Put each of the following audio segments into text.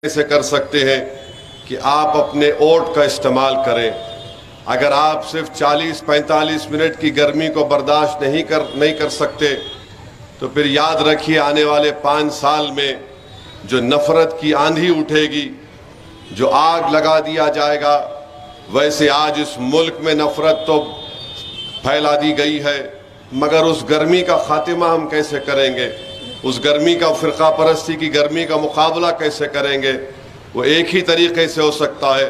ऐसे कर सकते हैं कि आप अपने वोट का इस्तेमाल करें। अगर आप सिर्फ 40-45 मिनट की गर्मी को बर्दाश्त नहीं कर सकते तो फिर याद रखिए आने वाले 5 साल में जो नफरत की आंधी उठेगी, जो आग लगा दिया जाएगा। वैसे आज इस मुल्क में नफरत तो फैला दी गई है, मगर उस गर्मी का खात्मा हम कैसे करेंगे, उस गर्मी का फ़िरका परस्ती की गर्मी का मुकाबला कैसे करेंगे? वो एक ही तरीके से हो सकता है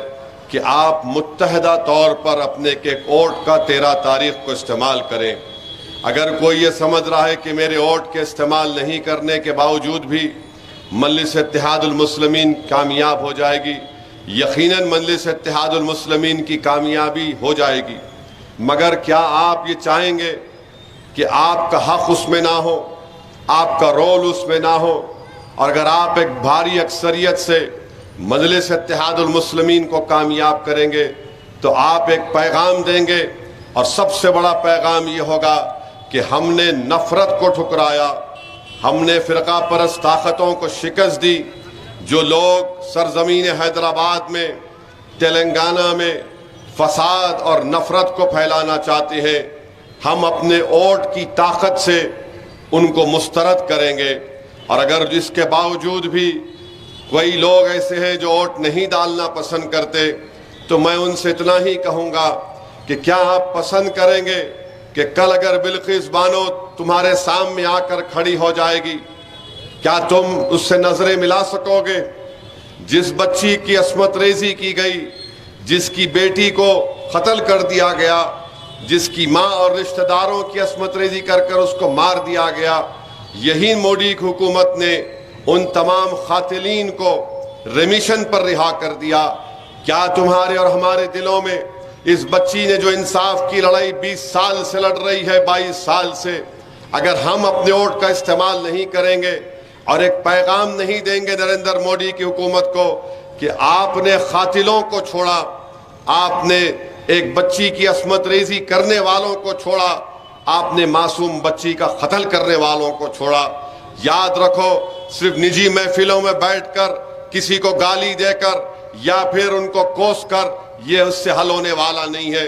कि आप मुत्तहदा तौर पर अपने के वोट का 13 तारीख को इस्तेमाल करें। अगर कोई ये समझ रहा है कि मेरे वोट के इस्तेमाल नहीं करने के बावजूद भी मजलिस इत्तेहादुल मुस्लिमीन कामयाब हो जाएगी, यकीनन मजलिस इत्तेहादुल मुस्लिमीन की कामयाबी हो जाएगी। मगर क्या आप ये चाहेंगे कि आपका हक उसमें ना हो, आपका रोल उसमें ना हो? और अगर आप एक भारी अक्सरियत से मजलिस इत्तेहादुल मुस्लिमीन को कामयाब करेंगे तो आप एक पैगाम देंगे, और सबसे बड़ा पैगाम ये होगा कि हमने नफरत को ठुकराया, हमने फ़िरका परस्त ताकतों को शिकस्त दी। जो लोग सरजमीन हैदराबाद में, तेलंगाना में फसाद और नफरत को फैलाना चाहते हैं, हम अपने वोट की ताकत से उनको मुस्तरद करेंगे। और अगर इसके बावजूद भी कोई लोग ऐसे हैं जो वोट नहीं डालना पसंद करते, तो मैं उनसे इतना ही कहूँगा कि क्या आप पसंद करेंगे कि कल अगर बिल्किस बानो तुम्हारे सामने आकर खड़ी हो जाएगी, क्या तुम उससे नजरें मिला सकोगे? जिस बच्ची की अस्मत रेजी की गई, जिसकी बेटी को कत्ल कर दिया गया, जिसकी माँ और रिश्तेदारों की अस्मत रेजी कर कर उसको मार दिया गया, यही मोदी की हुकूमत ने उन तमाम खातिलीन को रेमिशन पर रिहा कर दिया। क्या तुम्हारे और हमारे दिलों में इस बच्ची ने जो इंसाफ की लड़ाई 20 साल से लड़ रही है, 22 साल से, अगर हम अपने वोट का इस्तेमाल नहीं करेंगे और एक पैगाम नहीं देंगे नरेंद्र मोदी की हुकूमत को कि आपने खातिलों को छोड़ा, आपने एक बच्ची की अस्मत रेजी करने वालों को छोड़ा, आपने मासूम बच्ची का कत्ल करने वालों को छोड़ा। याद रखो, सिर्फ निजी महफिलों में बैठकर किसी को गाली देकर या फिर उनको कोस कर ये उससे हल होने वाला नहीं है।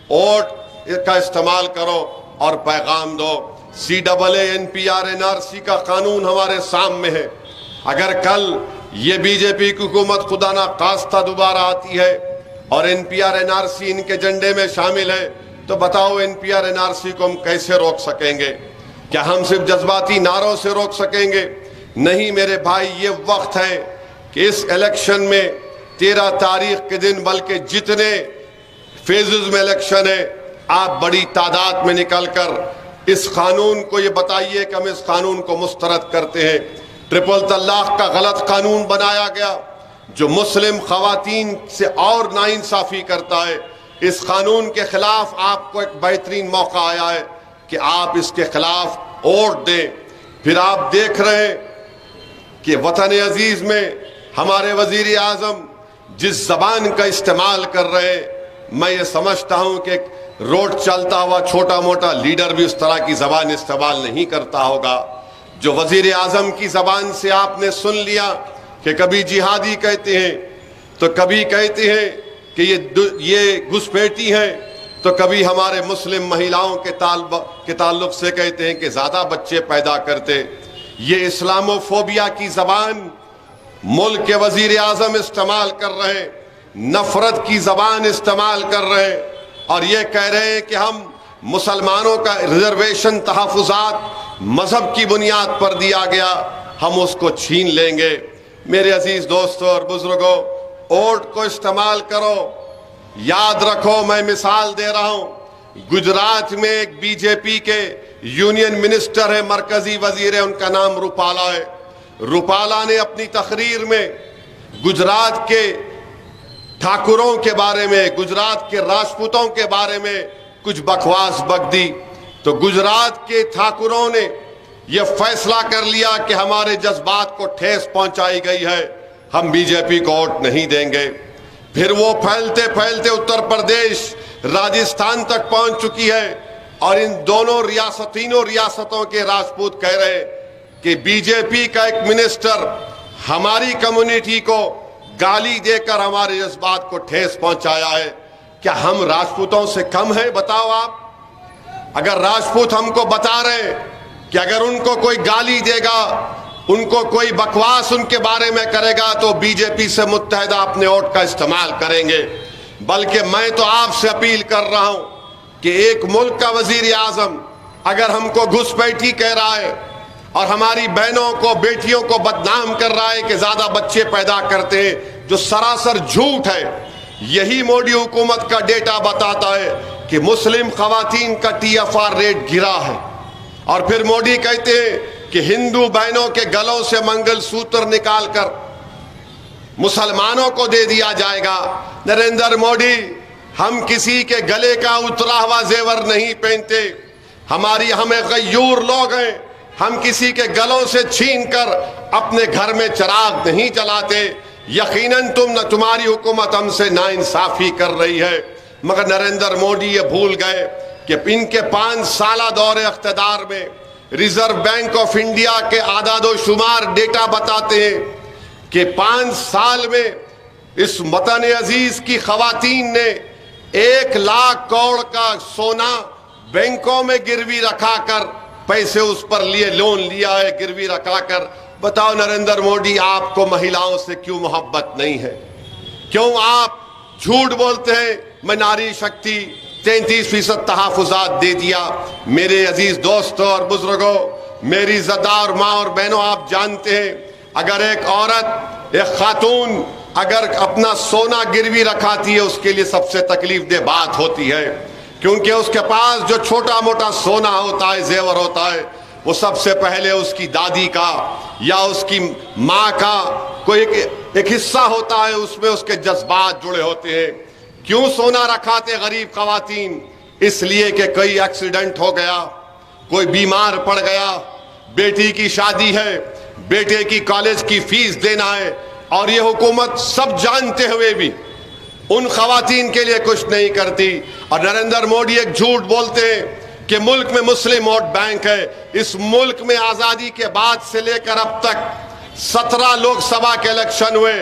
वोट का इस्तेमाल करो और पैगाम दो। CAA NPR NRC का कानून हमारे सामने है। अगर कल ये बीजेपी की हुकूमत खुदा ना खास्ता दोबारा आती है और NPR NRC इनके झंडे में शामिल है, तो बताओ NPR NRC को हम कैसे रोक सकेंगे? क्या हम सिर्फ जज्बाती नारों से रोक सकेंगे? नहीं मेरे भाई, ये वक्त है कि इस इलेक्शन में 13 तारीख के दिन, बल्कि जितने फेजेस में इलेक्शन है, आप बड़ी तादाद में निकलकर इस कानून को ये बताइए कि हम इस कानून को मुस्तरद करते हैं। ट्रिपल तलाक का गलत कानून बनाया गया जो मुस्लिम खवातीन से और नाइंसाफी करता है। इस कानून के खिलाफ आपको एक बेहतरीन मौका आया है कि आप इसके खिलाफ वोट दें। फिर आप देख रहे हैं कि वतन अजीज में हमारे वजीर आजम जिस जबान का इस्तेमाल कर रहे हैं, मैं ये समझता हूं कि रोड चलता हुआ छोटा मोटा लीडर भी उस तरह की जबान इस्तेमाल नहीं करता होगा। जो वजीर आजम की जबान से आपने सुन लिया कि कभी जिहादी कहते हैं, तो कभी कहते हैं कि ये घुसपैठी है, तो कभी हमारे मुस्लिम महिलाओं के ताल्लुक से कहते हैं कि ज़्यादा बच्चे पैदा करते। ये इस्लामोफोबिया की ज़बान मुल्क के वज़ीर आज़म इस्तेमाल कर रहे हैं, नफ़रत की ज़बान इस्तेमाल कर रहे हैं, और ये कह रहे हैं कि हम मुसलमानों का रिजर्वेशन तहफ़्फ़ुज़ात मज़हब की बुनियाद पर दिया गया, हम उसको छीन लेंगे। मेरे अजीज़ दोस्तों और बुज़ुर्गों, वोट को इस्तेमाल करो। याद रखो, मैं मिसाल दे रहा हूँ, गुजरात में एक बीजेपी के यूनियन मिनिस्टर है, मरकजी वजीर है, उनका नाम रूपाला है। रूपाला ने अपनी तकरीर में गुजरात के ठाकुरों के बारे में, गुजरात के राजपूतों के बारे में कुछ बकवास बक दी, तो गुजरात के ठाकुरों ने यह फैसला कर लिया कि हमारे जज्बात को ठेस पहुंचाई गई है, हम बीजेपी को वोट नहीं देंगे। फिर वो फैलते फैलते उत्तर प्रदेश, राजस्थान तक पहुंच चुकी है, और इन दोनों रियासतों के राजपूत कह रहे हैं कि बीजेपी का एक मिनिस्टर हमारी कम्युनिटी को गाली देकर हमारे जज्बात को ठेस पहुंचाया है। क्या हम राजपूतों से कम है? बताओ आप। अगर राजपूत हमको बता रहे कि अगर उनको कोई गाली देगा, उनको कोई बकवास उनके बारे में करेगा तो बीजेपी से मुत्तहदा अपने वोट का इस्तेमाल करेंगे। बल्कि मैं तो आपसे अपील कर रहा हूं कि एक मुल्क का वजीर आजम अगर हमको घुसपैठी कह रहा है और हमारी बहनों को, बेटियों को बदनाम कर रहा है कि ज्यादा बच्चे पैदा करते हैं, जो सरासर झूठ है। यही मोदी हुकूमत का डेटा बताता है कि मुस्लिम खवातीन का TFR रेट गिरा है। और फिर मोदी कहते हैं कि हिंदू बहनों के गलों से मंगलसूत्र निकालकर मुसलमानों को दे दिया जाएगा। नरेंद्र मोदी, हम किसी के गले का उतरा हुआ जेवर नहीं पहनते। हमें गयूर लोग हैं, हम किसी के गलों से छीन कर अपने घर में चिराग नहीं जलाते। यकीनन तुम्हारी हुकूमत हमसे नाइंसाफी कर रही है। मगर नरेंद्र मोदी ये भूल गए कि इनके 5 साला दौरे इख्तिदार में रिजर्व बैंक ऑफ इंडिया के आदादो शुमार डेटा बताते हैं कि 5 साल में इस वतन अजीज की खवातीन ने 1 लाख करोड़ का सोना बैंकों में गिरवी रखा कर पैसे उस पर लिए, लोन लिया है गिरवी रखा कर। बताओ नरेंद्र मोदी, आपको महिलाओं से क्यों मोहब्बत नहीं है? क्यों आप झूठ बोलते हैं? मैं नारी शक्ति 33% तहफुजात दे दिया। मेरे अजीज दोस्तों और बुजुर्गों, मेरी ज़दार माँ और बहनों, आप जानते हैं अगर एक औरत, एक खातून अगर अपना सोना गिरवी रखाती है, उसके लिए सबसे तकलीफ दे बात होती है, क्योंकि उसके पास जो छोटा मोटा सोना होता है, जेवर होता है, वो सबसे पहले उसकी दादी का या उसकी माँ का कोई एक हिस्सा होता है, उसमें उसके जज्बात जुड़े होते हैं। क्यों सोना रखाते गरीब खवातीन? इसलिए कि कोई एक्सीडेंट हो गया, कोई बीमार पड़ गया, बेटी की शादी है, बेटे की कॉलेज की फीस देना है, और ये हुकूमत सब जानते हुए भी उन खवातीन के लिए कुछ नहीं करती। और नरेंद्र मोदी एक झूठ बोलते हैं कि मुल्क में मुस्लिम वोट बैंक है। इस मुल्क में आजादी के बाद से लेकर अब तक 17 लोकसभा के इलेक्शन हुए,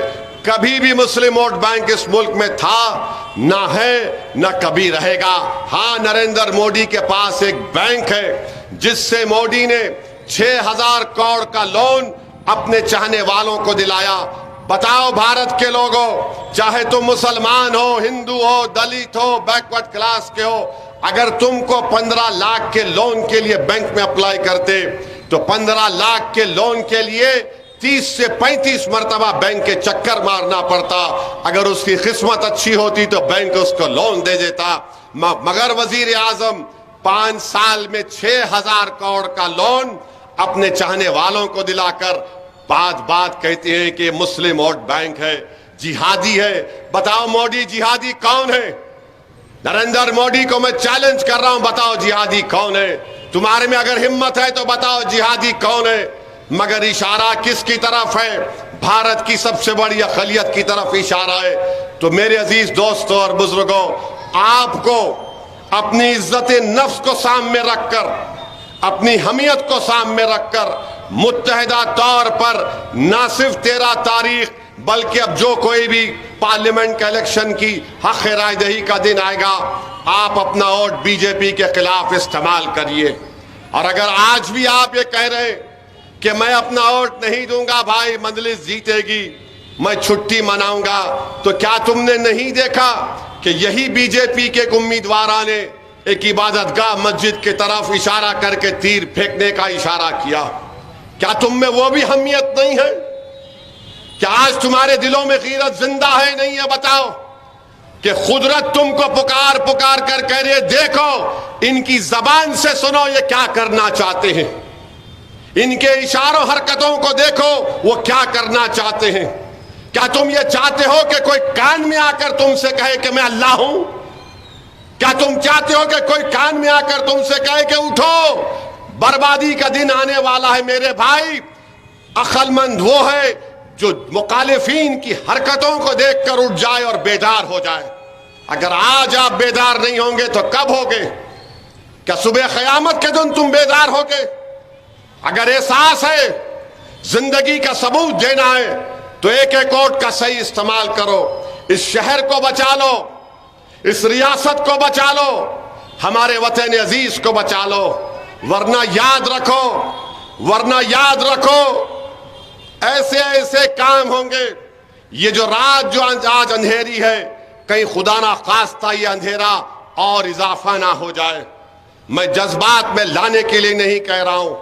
कभी भी मुस्लिम वोट बैंक इस मुल्क में था ना है ना कभी रहेगा। हाँ, नरेंद्र मोदी के पास एक बैंक है जिससे मोदी ने 6000 करोड़ का लोन अपने चाहने वालों को दिलाया। बताओ भारत के लोगों, चाहे तुम मुसलमान हो, हिंदू हो, दलित हो, बैकवर्ड क्लास के हो, अगर तुमको 15 लाख के लोन के लिए बैंक में अप्लाई करते तो 15 लाख के लोन के लिए 30 से 35 मरतबा बैंक के चक्कर मारना पड़ता। अगर उसकी किस्मत अच्छी होती तो बैंक उसको लोन दे देता। मगर वजीर आजम 5 साल में 6000 करोड़ का लोन अपने चाहने वालों को दिलाकर बात कहते हैं कि मुस्लिम वोट बैंक है, जिहादी है। बताओ मोदी, जिहादी कौन है? नरेंद्र मोदी को मैं चैलेंज कर रहा हूं, बताओ जिहादी कौन है? तुम्हारे में अगर हिम्मत है तो बताओ जिहादी कौन है? मगर इशारा किसकी तरफ है? भारत की सबसे बड़ी अक़लियत की तरफ इशारा है। तो मेरे अजीज दोस्तों और बुजुर्गों, आपको अपनी इज्जत नफ्स को सामने रखकर, अपनी हमियत को सामने रखकर मुत्तहिदा तौर पर न सिर्फ 13 तारीख बल्कि अब जो कोई भी पार्लियामेंट के इलेक्शन की हक रायदही का दिन आएगा, आप अपना वोट बीजेपी के खिलाफ इस्तेमाल करिए। और अगर आज भी आप ये कह रहे कि मैं अपना वोट नहीं दूंगा, भाई मजलिस जीतेगी, मैं छुट्टी मनाऊंगा, तो क्या तुमने नहीं देखा कि यही बीजेपी के उम्मीदवार ने एक इबादतगाह मस्जिद की तरफ इशारा करके तीर फेंकने का इशारा किया? क्या तुम में वो भी हमियत नहीं है? क्या आज तुम्हारे दिलों में गीरत जिंदा है नहीं है? बताओ कि कुदरत तुमको पुकार पुकार कर कह रही है, देखो इनकी जबान से सुनो ये क्या करना चाहते हैं, इनके इशारों हरकतों को देखो वो क्या करना चाहते हैं। क्या तुम ये चाहते हो कि कोई कान में आकर तुमसे कहे कि मैं अल्लाह हूं? क्या तुम चाहते हो कि कोई कान में आकर तुमसे कहे कि उठो, बर्बादी का दिन आने वाला है? मेरे भाई, अक्लमंद वो है जो मुखालिफिन की हरकतों को देखकर उठ जाए और बेदार हो जाए। अगर आज आप बेदार नहीं होंगे तो कब होगे? क्या सुबह क़यामत के दिन तुम बेदार होगे? अगर एहसास है जिंदगी का सबूत देना है तो एक एक वोट का सही इस्तेमाल करो। इस शहर को बचा लो, इस रियासत को बचा लो, हमारे वतन अजीज को बचा लो, वरना याद रखो ऐसे ऐसे काम होंगे। ये जो रात जो आज अंधेरी है, कहीं खुदा ना खास्ता ये अंधेरा और इजाफा ना हो जाए। मैं जज्बात में लाने के लिए नहीं कह रहा हूं,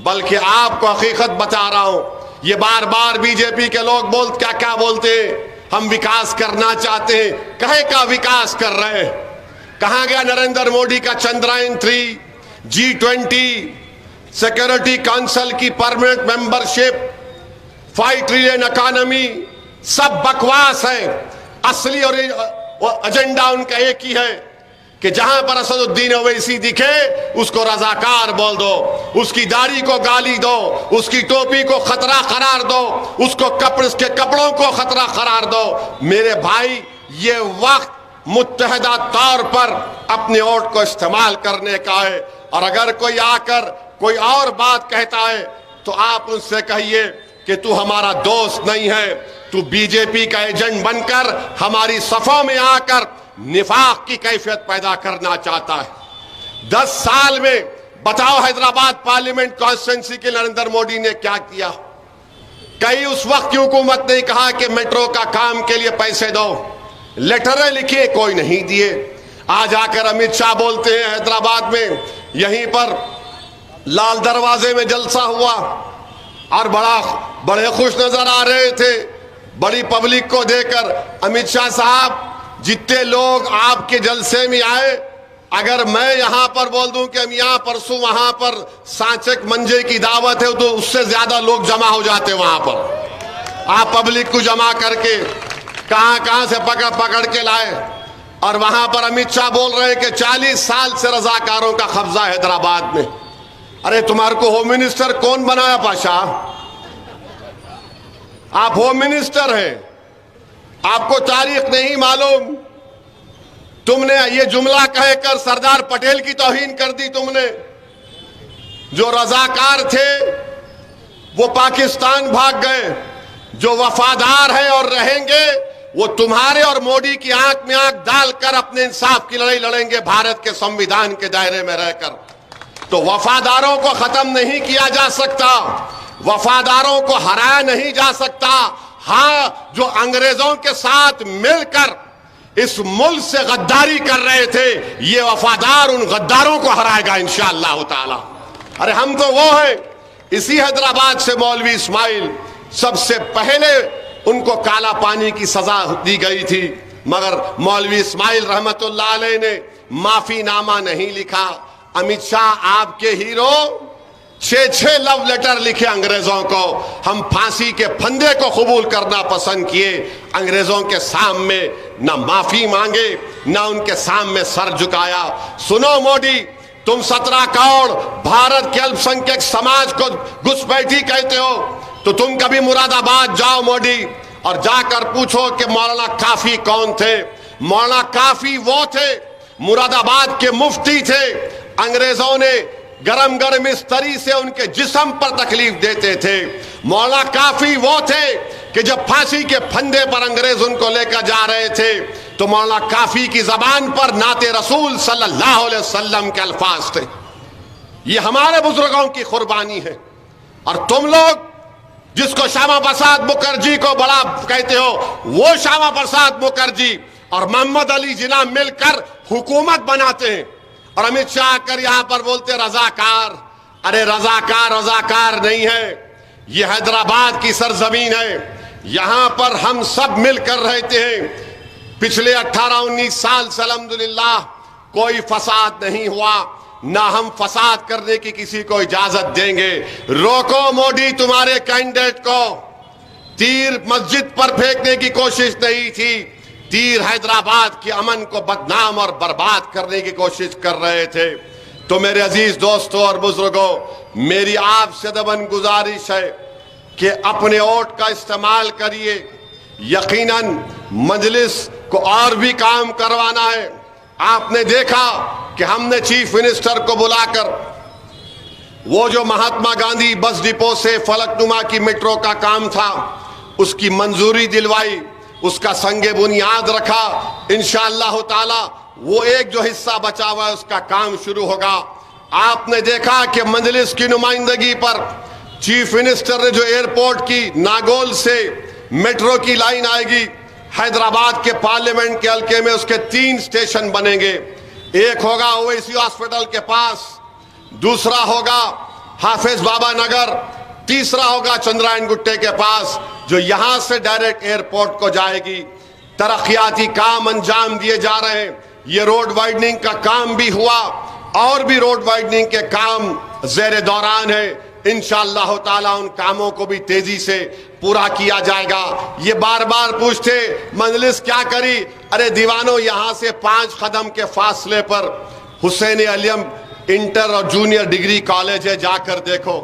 बल्कि आपको हकीकत बता रहा हूं। ये बार बार बीजेपी के लोग क्या बोलते हैं, हम विकास करना चाहते हैं। कहे का विकास कर रहे हैं? कहां गया नरेंद्र मोदी का चंद्रयान 3, G20, सिक्योरिटी काउंसिल की परमानेंट मेंबरशिप, 5 ट्रिलियन इकोनॉमी? सब बकवास है। असली और एजेंडा उनका एक ही है कि जहां पर असदुद्दीन ओवैसी दिखे उसको रजाकार बोल दो, उसकी दाढ़ी को गाली दो, उसकी टोपी को खतरा करार दो, उसके कपड़ों को खतरा करार दो। मेरे भाई, ये वक्त मुत्तहदा तौर पर अपने वोट को इस्तेमाल करने का है। और अगर कोई आकर कोई और बात कहता है तो आप उससे कहिए कि तू हमारा दोस्त नहीं है, तू बीजेपी का एजेंट बनकर हमारी सफों में आकर निफाक की कैफियत पैदा करना चाहता है। 10 साल में बताओ हैदराबाद पार्लियामेंट कॉन्स्टिट्यूंसी के नरेंद्र मोदी ने क्या किया? कहीं उस वक्त की हुकूमत ने कहा कि मेट्रो का काम के लिए पैसे दो, लेटरें लिखिए, कोई नहीं दिए। आज आकर अमित शाह बोलते हैं हैदराबाद में यहीं पर लाल दरवाजे में जलसा हुआ और बड़े खुश नजर आ रहे थे बड़ी पब्लिक को देकर। अमित शाह साहब, जितने लोग आपके जलसे में आए, अगर मैं यहां पर बोल दूं कि हम यहां परसों वहां पर सांचक मंजे की दावत है, तो उससे ज्यादा लोग जमा हो जाते वहां पर। आप पब्लिक को जमा करके कहां से पकड़ के लाए, और वहां पर अमित शाह बोल रहे हैं कि 40 साल से रजाकारों का कब्जा हैदराबाद में। अरे तुम्हारे को होम मिनिस्टर कौन बनाया पाशा? आप होम मिनिस्टर हैं, आपको तारीख नहीं मालूम। तुमने ये जुमला कहकर सरदार पटेल की तौहीन कर दी। तुमने जो रजाकार थे वो पाकिस्तान भाग गए, जो वफादार है और रहेंगे वो तुम्हारे और मोदी की आंख में आंख डालकर अपने इंसाफ की लड़ाई लड़ेंगे भारत के संविधान के दायरे में रहकर। तो वफादारों को खत्म नहीं किया जा सकता, वफादारों को हराया नहीं जा सकता। हाँ, जो अंग्रेजों के साथ मिलकर इस मुल्क से गद्दारी कर रहे थे, ये वफादार उन गद्दारों को हराएगा इंशाअल्लाह ताला। अरे हम तो वो हैं। इसी हैदराबाद से मौलवी इस्माइल, सबसे पहले उनको काला पानी की सजा दी गई थी, मगर मौलवी इस्माइल रहमतुल्लाह अलैह ने माफीनामा नहीं लिखा। अमित शाह आपके हीरो 6 लव लेटर लिखे अंग्रेजों को। हम फांसी के फंदे को कबूल करना पसंद किए, अंग्रेजों के सामने न माफी मांगे न उनके सामने सर झुकाया। सुनो मोदी, तुम 17 करोड़ भारत के अल्पसंख्यक समाज को घुसपैठी कहते हो, तो तुम कभी मुरादाबाद जाओ मोदी, और जाकर पूछो कि मौलाना काफी कौन थे। मौलाना काफी वो थे, मुरादाबाद के मुफ्ती थे। अंग्रेजों ने गरम गरम इस तरी से उनके जिस्म पर तकलीफ देते थे। मौलाना काफी वो थे कि जब फांसी के फंदे पर अंग्रेज उनको लेकर जा रहे थे, तो मौलाना काफी की जबान पर नाते रसूल सल्लल्लाहु अलैहि वसल्लम के अल्फाज थे। ये हमारे बुजुर्गों की कुर्बानी है। और तुम लोग जिसको श्यामा प्रसाद मुखर्जी को बड़ा कहते हो, वो श्यामा प्रसाद मुखर्जी और मोहम्मद अली जिन्ना मिलकर हुकूमत बनाते हैं, और अमित शाह आकर यहां पर बोलते रजाकार। अरे रजाकार नहीं है, ये हैदराबाद की सरजमीन है। यहां पर हम सब मिलकर रहते हैं। पिछले 18-19 साल से अल्हम्दुलिल्लाह कोई फसाद नहीं हुआ, ना हम फसाद करने की किसी को इजाजत देंगे। रोको मोदी तुम्हारे कैंडिडेट को। तीर मस्जिद पर फेंकने की कोशिश नहीं थी, तीर हैदराबाद के अमन को बदनाम और बर्बाद करने की कोशिश कर रहे थे। तो मेरे अजीज दोस्तों और बुजुर्गों, मेरी आपसे दबन गुजारिश है कि अपने वोट का इस्तेमाल करिए। यकीनन मजलिस को और भी काम करवाना है। आपने देखा कि हमने चीफ मिनिस्टर को बुलाकर वो जो महात्मा गांधी बस डिपो से फलकनुमा की मेट्रो का काम था, उसकी मंजूरी दिलवाई, उसका संगे बुनियाद रखा। इंशाअल्लाह ताला वो एक जो हिस्सा बचा हुआ है उसका काम शुरू होगा। आपने देखा कि मजलिस की नुमाइंदगी पर चीफ मिनिस्टर ने जो एयरपोर्ट की नागोल से मेट्रो की लाइन आएगी, हैदराबाद के पार्लियामेंट के हल्के में उसके 3 स्टेशन बनेंगे। एक होगा ओवैसी हॉस्पिटल के पास, दूसरा होगा हाफिज बाबा नगर, तीसरा होगा चंद्रायन गुट्टे के पास, जो यहां से डायरेक्ट एयरपोर्ट को जाएगी। तरक्याती काम अंजाम दिए जा रहे हैं। ये रोड वाइडनिंग का काम भी हुआ और भी रोड वाइडनिंग के काम ज़ेरे दौरान है। इंशाअल्लाह ताला उन कामों को भी तेजी से पूरा किया जाएगा। ये बार बार पूछते मजलिस क्या करी? अरे दीवानों, यहां से 5 कदम के फासले पर हुसैन अलियम इंटर और जूनियर डिग्री कॉलेज है, जाकर देखो।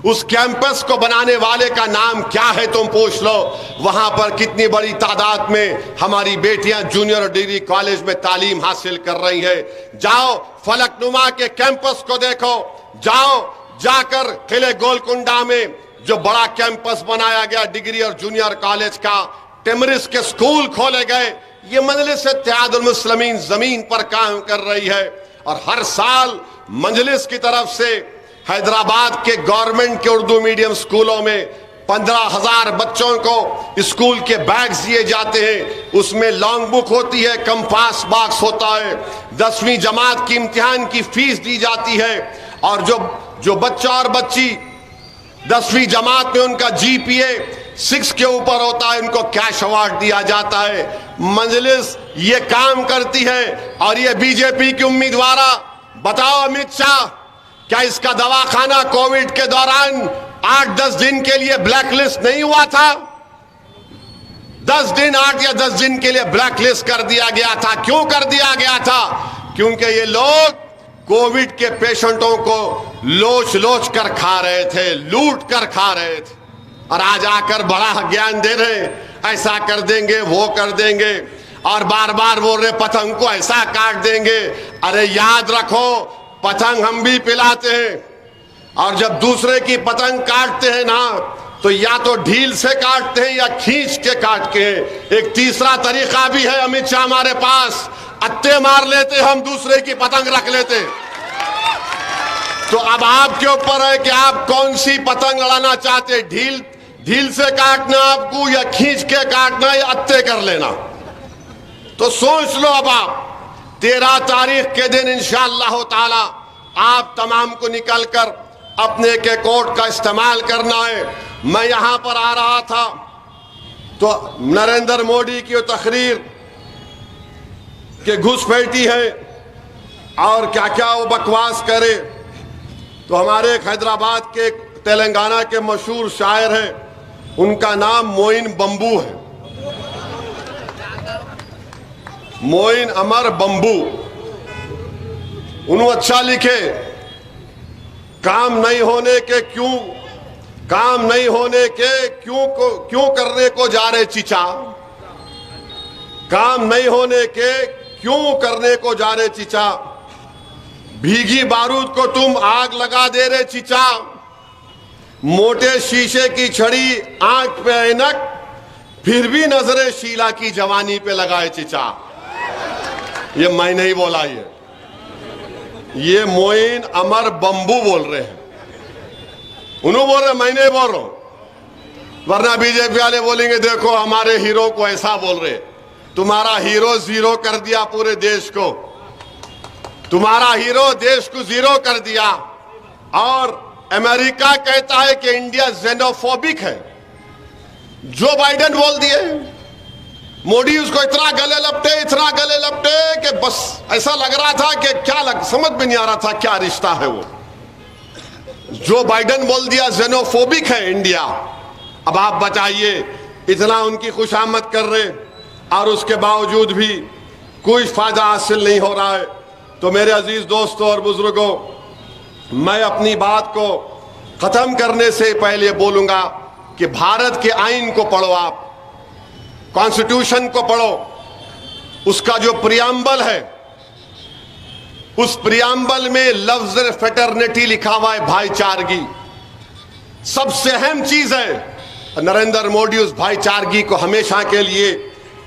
उस कैंपस को बनाने वाले का नाम क्या है तुम पूछ लो। वहां पर कितनी बड़ी तादाद में हमारी बेटियां जूनियर और डिग्री कॉलेज में तालीम हासिल कर रही है। जाओ फलकनुमा के कैंपस को देखो, जाओ जाकर किले गोलकुंडा में जो बड़ा कैंपस बनाया गया डिग्री और जूनियर कॉलेज का, टेमरिस के स्कूल खोले गए। ये मजलिस इत्तेहादुल मुस्लिमीन जमीन पर काम कर रही है और हर साल मजलिस की तरफ से हैदराबाद के गवर्नमेंट के उर्दू मीडियम स्कूलों में 15,000 बच्चों को स्कूल के बैग्स दिए जाते हैं। उसमें लॉन्ग बुक होती है, कंपास बॉक्स होता है, 10वीं जमात की इम्तिहान की फीस दी जाती है और जो बच्चा और बच्ची 10वीं जमात में उनका GPA 6 के ऊपर होता है, उनको कैश अवार्ड दिया जाता है। मजलिस ये काम करती है और ये बीजेपी की उम्मीदवार। बताओ अमित शाह, क्या इसका दवाखाना कोविड के दौरान 8-10 दिन के लिए ब्लैकलिस्ट नहीं हुआ था? 10 दिन, 8 या 10 दिन के लिए ब्लैकलिस्ट कर दिया गया था। क्यों कर दिया गया था? क्योंकि ये लोग कोविड के पेशेंटों को लोच लोच कर खा रहे थे, लूट कर खा रहे थे। और आज आकर बड़ा ज्ञान दे रहे, ऐसा कर देंगे, वो कर देंगे, और बार बार बोल रहे पतंग को ऐसा काट देंगे। अरे याद रखो, पतंग हम भी पिलाते हैं और जब दूसरे की पतंग काटते हैं ना, तो या तो ढील से काटते हैं या खींच के काट के। एक तीसरा तरीका भी है अमित शाह हमारे पास, अत्ते मार लेते, हम दूसरे की पतंग रख लेते। तो अब आपके ऊपर है कि आप कौन सी पतंग लड़ाना चाहते, ढील से काटना आपको या खींच के काटना या अत्ते कर लेना। तो सोच लो। अब आप 13 तारीख के दिन इंशाअल्लाह ताला आप तमाम को निकलकर अपने के कोट का इस्तेमाल करना है। मैं यहां पर आ रहा था तो नरेंद्र मोदी की तकरीर के घुसपैठी है और क्या क्या वो बकवास करे। तो हमारे हैदराबाद के तेलंगाना के मशहूर शायर हैं, उनका नाम मोइन बंबू है, मोइन अमर बंबू। उन्होंने अच्छा लिखे, काम नहीं होने के क्यों करने को जा रहे चिचा, काम नहीं होने के क्यों करने को जा रहे चिचा, भीगी बारूद को तुम आग लगा दे रहे चिचा, मोटे शीशे की छड़ी आंख पे ऐनक, फिर भी नजरे शीला की जवानी पे लगाए चिचा। ये मैं नहीं बोला, ये मोइन अमर बंबू बोल रहे हैं। उन्होंने बोल रहे, मैं नहीं बोल रहा हूं, वरना बीजेपी वाले बोलेंगे देखो हमारे हीरो को ऐसा बोल रहे। तुम्हारा हीरो जीरो कर दिया पूरे देश को, तुम्हारा हीरो देश को जीरो कर दिया। और अमेरिका कहता है कि इंडिया जेनोफोबिक है, जो बाइडेन बोल दिए। मोदी उसको इतना गले लपटे कि बस ऐसा लग रहा था कि समझ में नहीं आ रहा था क्या रिश्ता है वो। जो बाइडेन बोल दिया जेनोफोबिक है इंडिया। अब आप बताइए, इतना उनकी खुशामद कर रहे और उसके बावजूद भी कोई फायदा हासिल नहीं हो रहा है। तो मेरे अजीज दोस्तों और बुजुर्गों, मैं अपनी बात को खत्म करने से पहले बोलूंगा कि भारत के आईन को पढ़ो, आप कॉन्स्टिट्यूशन को पढ़ो। उसका जो प्रियम्बल है उस प्रियम्बल में लफ्ज फ्रेटर्निटी लिखा हुआ है, भाईचारगी। सबसे अहम चीज है। नरेंद्र मोदी उस भाईचारगी को हमेशा के लिए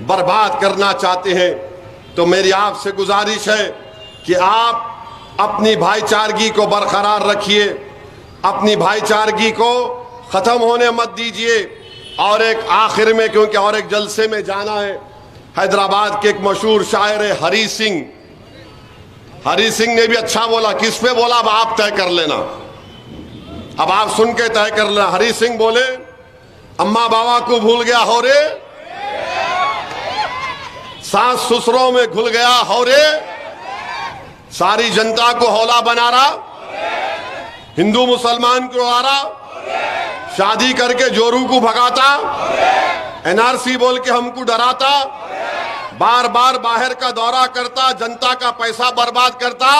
बर्बाद करना चाहते हैं। तो मेरी आपसे गुजारिश है कि आप अपनी भाईचारगी को बरकरार रखिए, अपनी भाईचारगी को खत्म होने मत दीजिए। और एक आखिर में, क्योंकि और एक जलसे में जाना है, हैदराबाद के एक मशहूर शायर है हरी सिंह। हरी सिंह ने भी अच्छा बोला। किस पे बोला अब आप तय कर लेना, अब आप सुन के तय कर लेना। हरी सिंह बोले, अम्मा बाबा को भूल गया हो रे, सास ससुरों में घुल गया हो रे, सारी जनता को हौला बना रहा, हिंदू मुसलमान को आ रहा, शादी करके जोरू को भगाता, एनआरसी बोल के हमको डराता, बार बार बाहर का दौरा करता, जनता का पैसा बर्बाद करता,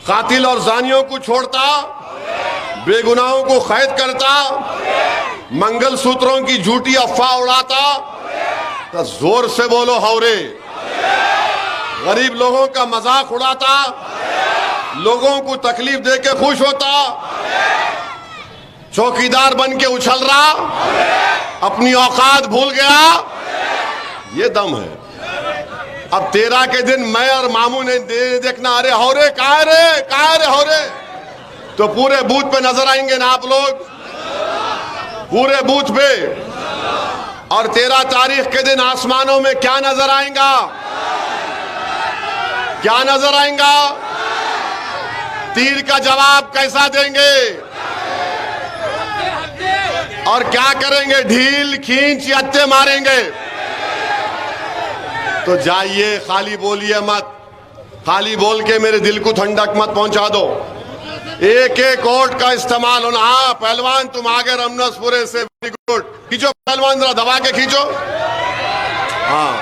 कातिल और जानियों को छोड़ता, बेगुनाहों को कैद करता, मंगलसूत्रों की झूठी अफवाह उड़ाता। तो जोर से बोलो हौरे। गरीब लोगों का मजाक उड़ाता, लोगों को तकलीफ देके खुश होता, चौकीदार बन के उछल रहा, अपनी औकात भूल गया। ये दम है। अब 13 के दिन मैं और मामू ने देखना, अरे हौरे कहाँ रे, कहाँ रे हौरे। तो पूरे बूथ पे नजर आएंगे ना आप लोग, पूरे बूथ पे। और 13 तारीख के दिन आसमानों में क्या नजर आएगा, क्या नजर आएगा? तीर का जवाब कैसा देंगे और क्या करेंगे? ढील खींच या हत्ते मारेंगे? तो जाइए, खाली बोलिए मत, खाली बोल के मेरे दिल को ठंडक मत पहुंचा दो। एक एक वोट का इस्तेमाल होना। हाँ पहलवान तुम आगे रमनसपुरे से, वेरी गुड, खींचो पहलवान, जरा दबा के खींचो। हाँ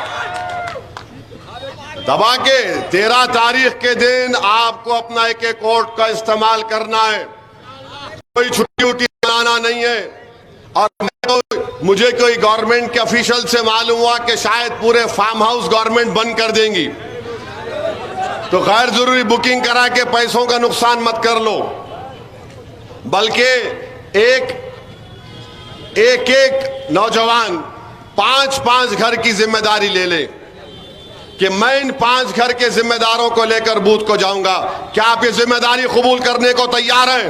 दबा के। 13 तारीख के दिन आपको अपना एक एक वोट का इस्तेमाल करना है, कोई छुट्टी उट्टी मनाना नहीं है। और मुझे कोई गवर्नमेंट के ऑफिशियल से मालूम हुआ कि शायद पूरे फार्म हाउस गवर्नमेंट बंद कर देंगी, तो गैर जरूरी बुकिंग करा के पैसों का नुकसान मत कर लो, बल्कि एक एक नौजवान 5-5 घर की जिम्मेदारी ले ले कि मैं इन 5 घर के जिम्मेदारों को लेकर बूथ को जाऊंगा। क्या आप ये जिम्मेदारी कबूल करने को तैयार हैं?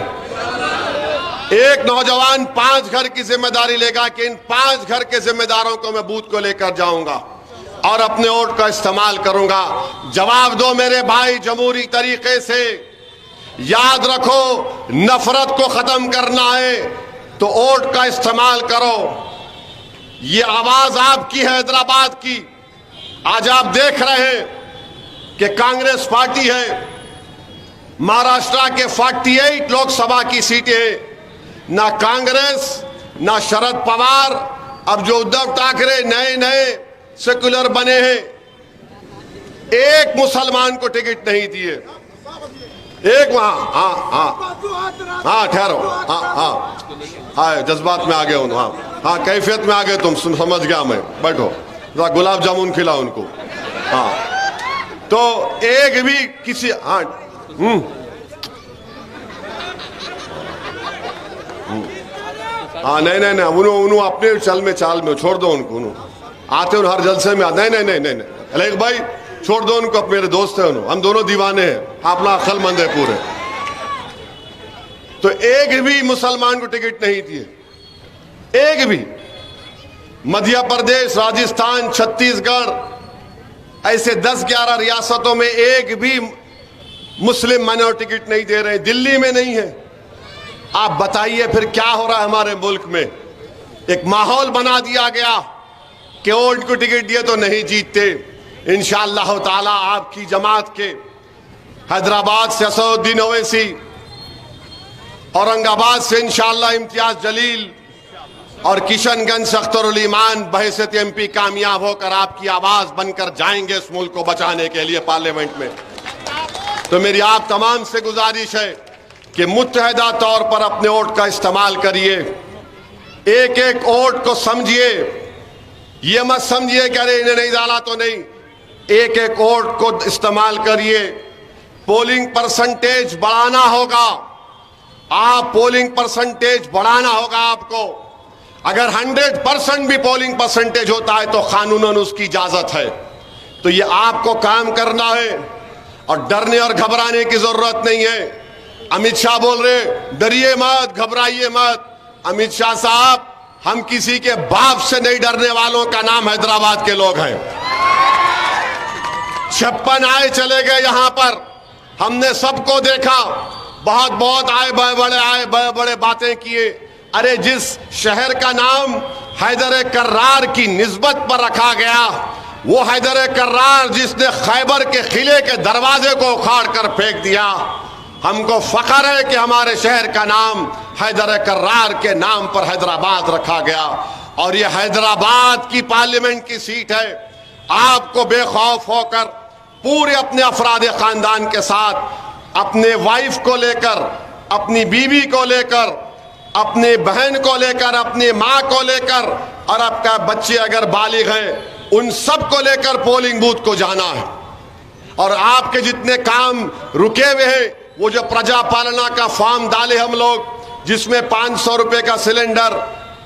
एक नौजवान 5 घर की जिम्मेदारी लेगा कि इन 5 घर के जिम्मेदारों को मैं बूथ को लेकर जाऊंगा और अपने वोट का इस्तेमाल करूंगा। जवाब दो मेरे भाई जमहूरी तरीके से। याद रखो, नफरत को खत्म करना है तो वोट का इस्तेमाल करो। ये आवाज आपकी है, हैदराबाद की। आज आप देख रहे हैं कि कांग्रेस पार्टी है, महाराष्ट्र के 48 लोकसभा की सीटें हैं। ना कांग्रेस ना शरद पवार, अब जो उद्धव ठाकरे नए नए सेक्युलर बने हैं, एक मुसलमान को टिकट नहीं दिए। एक वहां, हाँ ठहरो, हाँ जज्बात में आ गए उन, हाँ कैफियत में आ गए तुम, समझ गया मैं। बैठो, जरा गुलाब जामुन खिलाओ उनको। हाँ तो एक भी किसी, हाँ नहीं उन्होंने अपने चाल में छोड़ दो उनको। आते हर जलसे में नहीं अलग भाई छोड़ दो उनको, अब मेरे दोस्त है, हम दोनों दीवाने हैं, अपना अक्लमंद है पूरे। तो एक भी मुसलमान को टिकट नहीं दिए, एक भी। मध्य प्रदेश, राजस्थान, छत्तीसगढ़, ऐसे 10-11 रियासतों में एक भी मुस्लिम माइनॉरिटी टिकट नहीं दे रहे, दिल्ली में नहीं है। आप बताइए फिर क्या हो रहा है हमारे मुल्क में? एक माहौल बना दिया गया कि वोट को टिकट दिए तो नहीं जीतते। इंशाअल्लाह ताला आपकी जमात के हैदराबाद से असदुद्दीन ओवैसी, औरंगाबाद से इंशाअल्लाह इम्तियाज जलील और किशनगंज से अख्तरुल ईमान बहैसियत एमपी कामयाब होकर आपकी आवाज बनकर जाएंगे इस मुल्क को बचाने के लिए पार्लियामेंट में। तो मेरी आप तमाम से गुजारिश है कि मुत्तहदा तौर पर अपने वोट का इस्तेमाल करिए। एक एक वोट को समझिए, ये मत समझिए कि अरे इन्हें नहीं डाला तो नहीं। एक एक वोट को इस्तेमाल करिए पोलिंग परसेंटेज बढ़ाना होगा। आप पोलिंग परसेंटेज बढ़ाना होगा आपको। अगर 100% भी पोलिंग परसेंटेज होता है तो कानूनन उसकी इजाजत है। तो ये आपको काम करना है और डरने और घबराने की जरूरत नहीं है। अमित शाह बोल रहे डरिए मत, घबराइए मत। अमित शाह साहब, हम किसी के बाप से नहीं डरने वालों का नाम हैदराबाद के लोग हैं। 56 आए चले गए यहां पर, हमने सबको देखा। बहुत बहुत आए, बड़े बड़े आए, बड़े बड़े बातें किए। अरे जिस शहर का नाम हैदर कर्रार की निस्बत पर रखा गया, वो हैदर कर्रार जिसने खैबर के किले के दरवाजे को उखाड़ कर फेंक दिया। हमको फख्र है कि हमारे शहर का नाम हैदर कर्रार के नाम पर हैदराबाद रखा गया। और ये हैदराबाद की पार्लियामेंट की सीट है। आपको बेखौफ होकर पूरे अपने अफराद खानदान के साथ, अपने वाइफ को लेकर, अपनी बीवी को लेकर, अपने बहन को लेकर, अपनी माँ को लेकर और आपका बच्चे अगर बालिग हैं उन सब को लेकर पोलिंग बूथ को जाना है। और आपके जितने काम रुके हुए हैं, वो जो प्रजा पालना का फॉर्म डाले हम लोग, जिसमें 500 रुपए का सिलेंडर,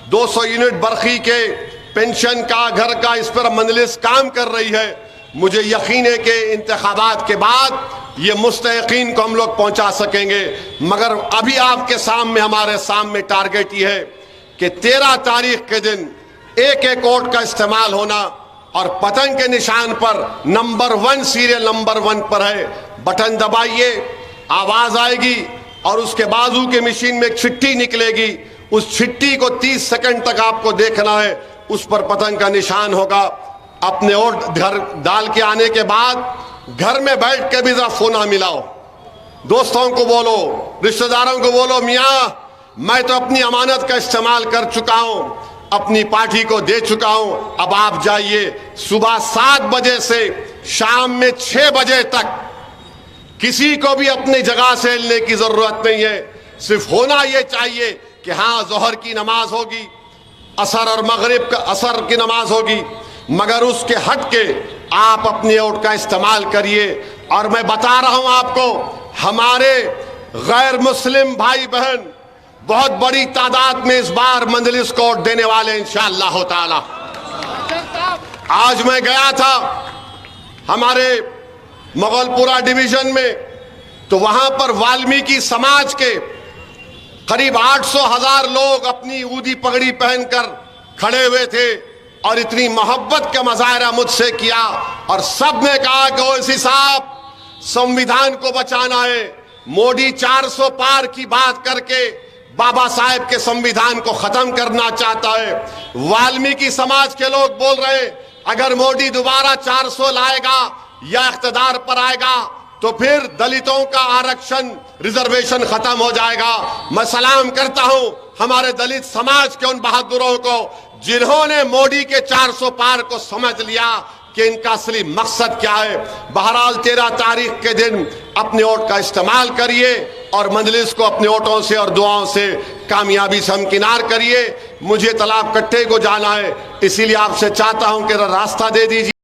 200 यूनिट बरखी के, पेंशन का, घर का, इस पर मजलिस काम कर रही है। मुझे यकीन है कि इंतखाबात के बाद ये मुस्तहिकीन को हम लोग पहुंचा सकेंगे। मगर अभी आपके सामने, हमारे सामने टारगेट ये है कि 13 तारीख के दिन एक एक वोट का इस्तेमाल होना। और पतंग के निशान पर नंबर 1 सीरियल नंबर 1 पर है। बटन दबाइए, आवाज आएगी और उसके बाजू के मशीन में एक चिट्ठी निकलेगी। उस चिट्ठी को 30 सेकंड तक आपको देखना है, उस पर पतंग का निशान होगा। अपने वोट घर डाल के आने के बाद घर में बैठ के भी जरा फोन मिलाओ, दोस्तों को बोलो, रिश्तेदारों को बोलो, मियाँ मैं तो अपनी अमानत का इस्तेमाल कर चुका हूं, अपनी पार्टी को दे चुका हूं, अब आप जाइए। सुबह 7 बजे से शाम में 6 बजे तक किसी को भी अपनी जगह से हिलने की जरूरत नहीं है। सिर्फ होना यह चाहिए कि हाँ, जोहर की नमाज होगी, असर और मगरिब का असर की नमाज होगी, मगर उसके हट के आप अपने वोट का इस्तेमाल करिए। और मैं बता रहा हूं आपको, हमारे गैर मुस्लिम भाई बहन बहुत बड़ी तादाद में इस बार मंजलिस को वोट देने वाले इंशाअल्लाह ताला। आज मैं गया था हमारे मुगलपुरा डिवीजन में, तो वहां पर वाल्मीकि समाज के करीब 800,000 लोग अपनी ऊदी पगड़ी पहनकर खड़े हुए थे और इतनी मोहब्बत का मुजाहरा मुझसे किया। और सब ने कहा कि ओवैसी साहब, संविधान को बचाना है। मोदी 400 पार की बात करके बाबा साहेब के संविधान को खत्म करना चाहता है। वाल्मीकि समाज के लोग बोल रहे, अगर मोदी दोबारा 400 लाएगा या इख्तिदार पर आएगा तो फिर दलितों का आरक्षण, रिजर्वेशन खत्म हो जाएगा। मैं सलाम करता हूं हमारे दलित समाज के उन बहादुरों को जिन्होंने मोदी के 400 पार को समझ लिया कि इनका असली मकसद क्या है। बहरहाल 13 तारीख के दिन अपने वोट का इस्तेमाल करिए और मजलिस को अपने वोटों से और दुआओं से कामयाबी से हमकिनार करिए। मुझे तालाब कट्टे को जाना है, इसीलिए आपसे चाहता हूं कि रास्ता दे दीजिए।